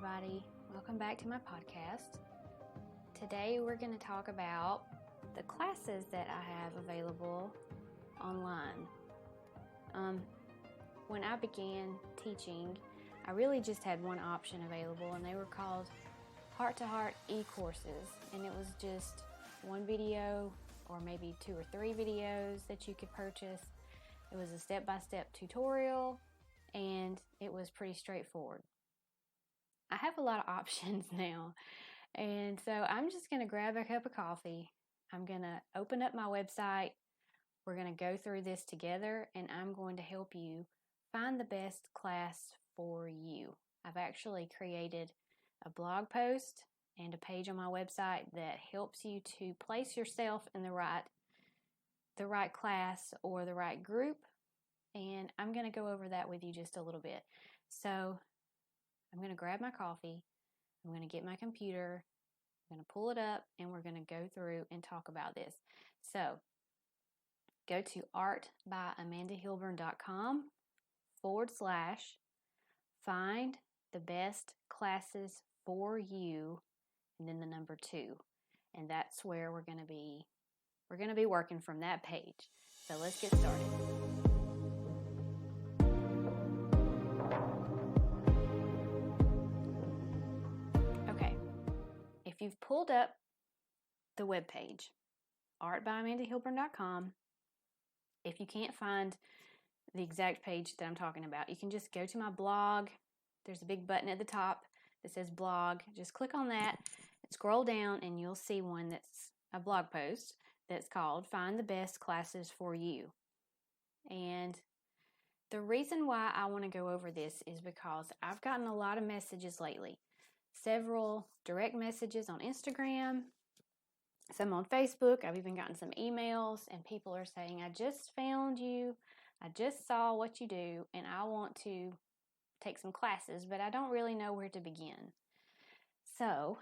everybody. Welcome back to my podcast. Today we're going to talk about the classes that I have available online. When I began teaching, I really just had one option available, and they were called heart-to-heart e-courses, and it was just one video or maybe 2 or 3 videos that you could purchase. It was a step-by-step tutorial, and it was pretty straightforward. I have a lot of options now, and so I'm just going to grab a cup of coffee. I'm going to open up my website. We're going to go through this together, and I'm going to help you find the best class for you. I've actually created a blog post and a page on my website that helps you to place yourself in the right class or the right group, and I'm going to go over that with you just a little bit. So I'm going to grab my coffee, I'm going to get my computer, I'm going to pull it up, and we're going to go through and talk about this. So go to artbyamandahilburn.com/find the best classes for you, and then the number 2. And that's where we're going to be working from that page. So let's get started. If you've pulled up the webpage, artbyamandahilburn.com, if you can't find the exact page that I'm talking about, you can just go to my blog. There's a big button at the top that says blog. Just click on that and scroll down, and you'll see one that's a blog post that's called Find the Best Classes for You. And the reason why I want to go over this is because I've gotten a lot of messages lately. Several direct messages on Instagram, some on Facebook. I've even gotten some emails, and people are saying, I just found you, I just saw what you do, and I want to take some classes, but I don't really know where to begin. So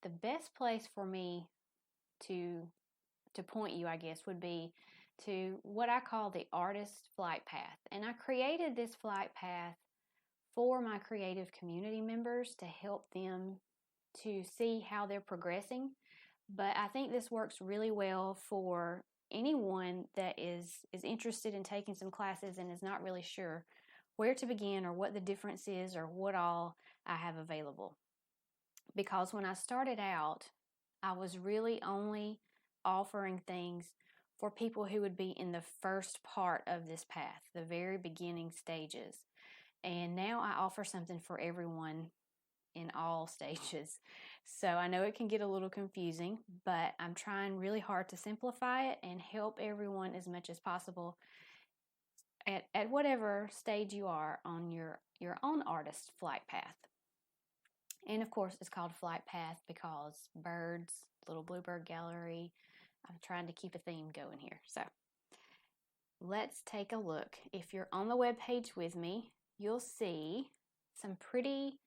the best place for me to point you, I guess, would be to what I call the artist flight path. And I created this flight path for my creative community members to help them to see how they're progressing. But I think this works really well for anyone that is interested in taking some classes and is not really sure where to begin or what the difference is or what all I have available. Because when I started out, I was really only offering things for people who would be in the first part of this path, the very beginning stages. And now I offer something for everyone in all stages. So I know it can get a little confusing, but I'm trying really hard to simplify it and help everyone as much as possible at whatever stage you are on your own artist flight path. And of course, it's called flight path because birds, little bluebird gallery. I'm trying to keep a theme going here. So let's take a look. If you're on the webpage with me, you'll see some pretty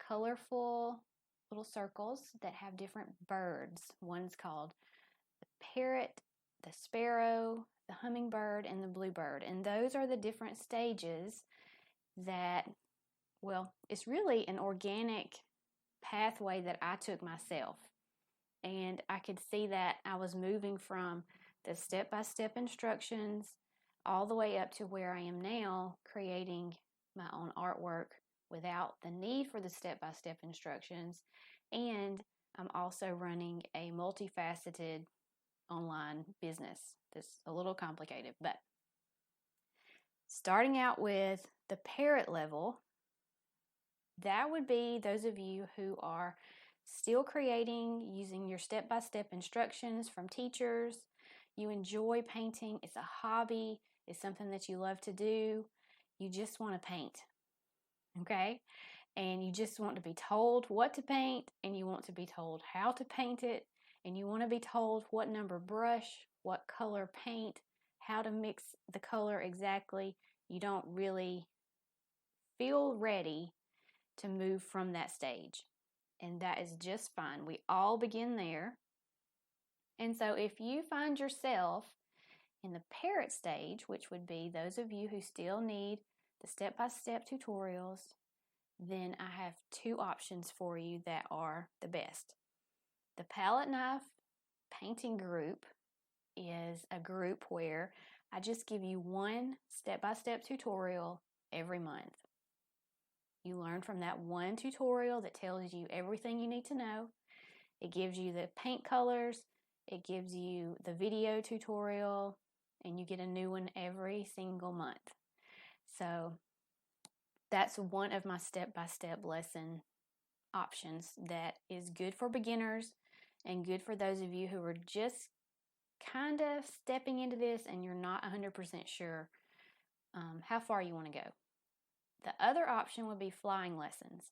colorful little circles that have different birds. One's called the parrot, the sparrow, the hummingbird, and the bluebird. And those are the different stages that, well, it's really an organic pathway that I took myself. And I could see that I was moving from the step-by-step instructions all the way up to where I am now, creating my own artwork without the need for the step-by-step instructions. And I'm also running a multifaceted online business that's a little complicated. But starting out with the parrot level, that would be those of you who are still creating using your step-by-step instructions from teachers. You enjoy painting. It's a hobby. It's something that you love to do. You just want to paint, okay? And you just want to be told what to paint, and you want to be told how to paint it, and you want to be told what number brush, what color paint, how to mix the color exactly. You don't really feel ready to move from that stage, and that is just fine. We all begin there. And so if you find yourself in the parrot stage, which would be those of you who still need the step-by-step tutorials, then I have two options for you that are the best. The palette knife painting group is a group where I just give you one step-by-step tutorial every month. You learn from that one tutorial that tells you everything you need to know. It gives you the paint colors, it gives you the video tutorial, and you get a new one every single month. So that's one of my step-by-step lesson options that is good for beginners and good for those of you who are just kind of stepping into this and you're not 100% sure how far you want to go. The other option would be flying lessons.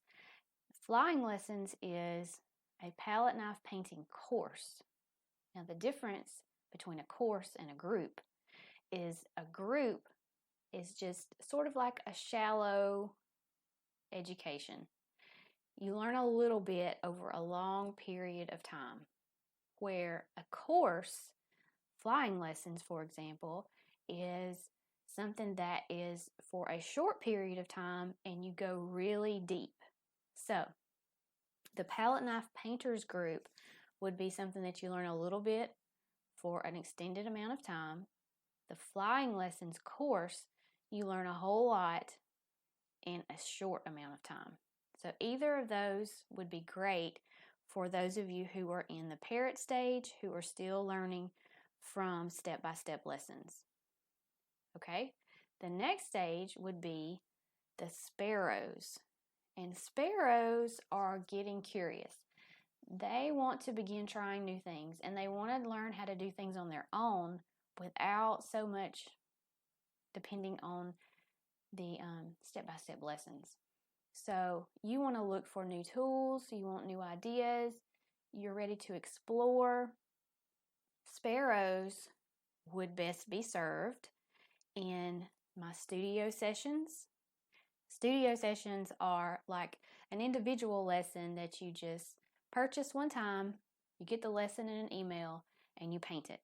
Flying lessons is a palette knife painting course. Now the difference between a course and a group is a group is just sort of like a shallow education. You learn a little bit over a long period of time, where a course, flying lessons for example, is something that is for a short period of time and you go really deep. So the palette knife painters group would be something that you learn a little bit for an extended amount of time. The flying lessons course, you learn a whole lot in a short amount of time. So either of those would be great for those of you who are in the Parrot stage, who are still learning from step-by-step lessons. Okay, the next stage would be the sparrows. And sparrows are getting curious. They want to begin trying new things and they want to learn how to do things on their own without so much depending on the step-by-step lessons. So you want to look for new tools, you want new ideas, you're ready to explore. Sparrows would best be served in my studio sessions. Studio sessions are like an individual lesson that you just purchase one time, you get the lesson in an email, and you paint it.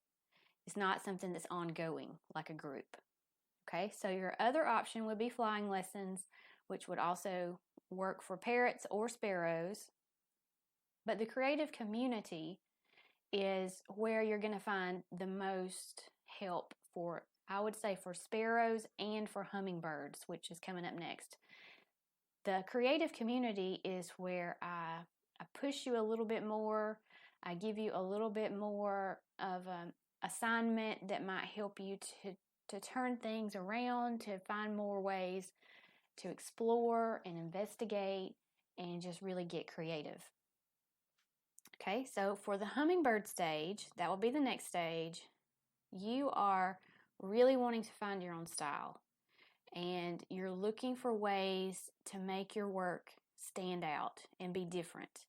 It's not something that's ongoing like a group. Okay, so your other option would be flying lessons, which would also work for parrots or sparrows. But the creative community is where you're going to find the most help for, I would say, for sparrows and for hummingbirds, which is coming up next. The creative community is where I push you a little bit more. I give you a little bit more of an assignment that might help you to turn things around, to find more ways to explore and investigate and just really get creative. Okay, so for the hummingbird stage, that will be the next stage. You are really wanting to find your own style and you're looking for ways to make your work stand out and be different.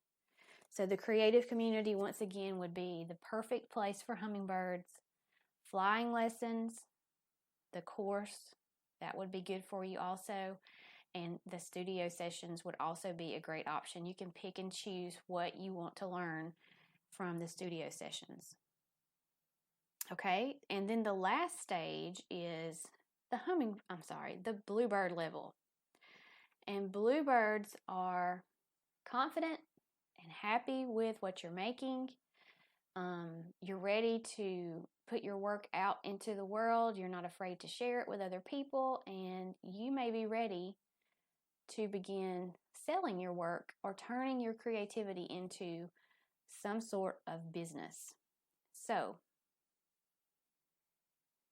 So the creative community, once again, would be the perfect place for hummingbirds. Flying lessons, the course, that would be good for you also. And the studio sessions would also be a great option. You can pick and choose what you want to learn from the studio sessions. Okay, and then the last stage is the bluebird level. And bluebirds are confident and happy with what you're making. You're ready to put your work out into the world. You're not afraid to share it with other people, and you may be ready to begin selling your work or turning your creativity into some sort of business. So,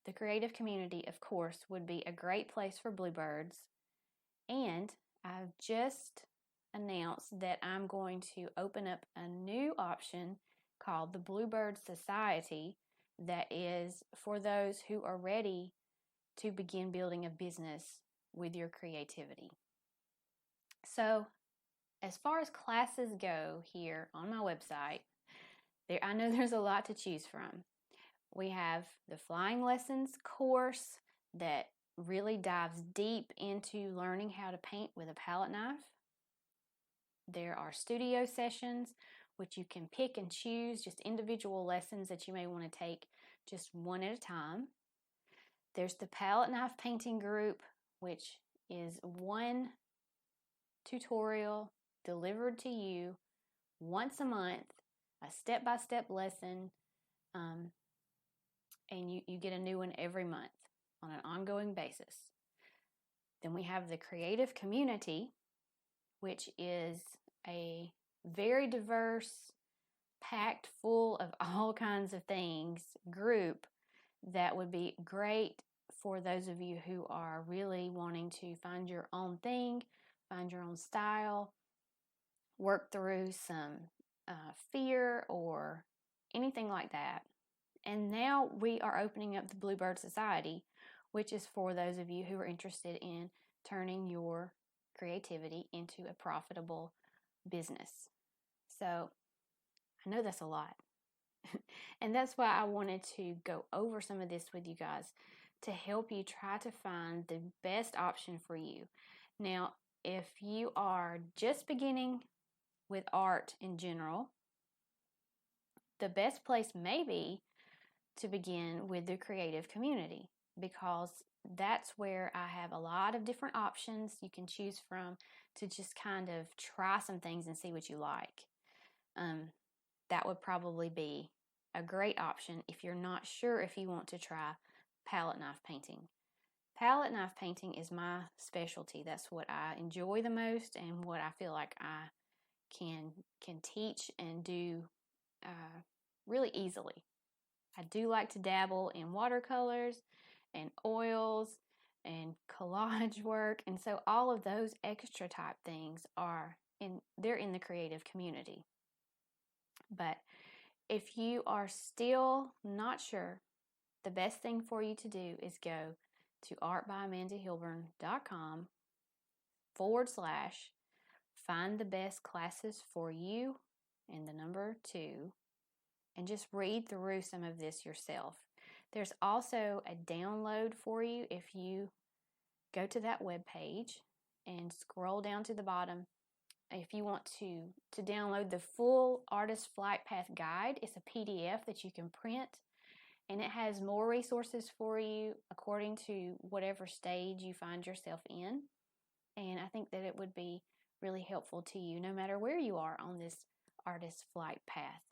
the creative community, of course, would be a great place for bluebirds. And I've just announced that I'm going to open up a new option called the Bluebird Society that is for those who are ready to begin building a business with your creativity. So, as far as classes go here on my website, I know there's a lot to choose from. We have the flying lessons course that really dives deep into learning how to paint with a palette knife. There are studio sessions, which you can pick and choose, just individual lessons that you may want to take just one at a time. There's the palette knife painting group, which is one tutorial delivered to you once a month, a step-by-step lesson, and you get a new one every month on an ongoing basis. Then we have the creative community, which is a very diverse, packed full of all kinds of things group that would be great for those of you who are really wanting to find your own thing, find your own style, work through some fear or anything like that. And now we are opening up the Bluebird Society, which is for those of you who are interested in turning your creativity into a profitable business. So I know that's a lot. And that's why I wanted to go over some of this with you guys to help you try to find the best option for you. Now, if you are just beginning with art in general, the best place may be to begin with the creative community, because that's where I have a lot of different options you can choose from to just kind of try some things and see what you like. That would probably be a great option if you're not sure if you want to try palette knife painting. Palette knife painting is my specialty. That's what I enjoy the most and what I feel like I can teach and do really easily. I do like to dabble in watercolors and oils and collage work, and so all of those extra type things they're in the creative community. But if you are still not sure, the best thing for you to do is go to artbymandahilburn.com/find the best classes for you and the number 2, and just read through some of this yourself. There's also a download for you if you go to that webpage and scroll down to the bottom. If you want to download the full Artist Flight Path Guide, it's a PDF that you can print, and it has more resources for you according to whatever stage you find yourself in. And I think that it would be really helpful to you no matter where you are on this Artist Flight Path.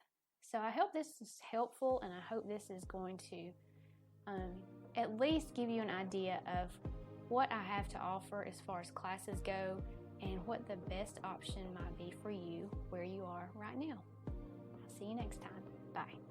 So I hope this is helpful, and I hope this is going to at least give you an idea of what I have to offer as far as classes go and what the best option might be for you where you are right now. I'll see you next time. Bye.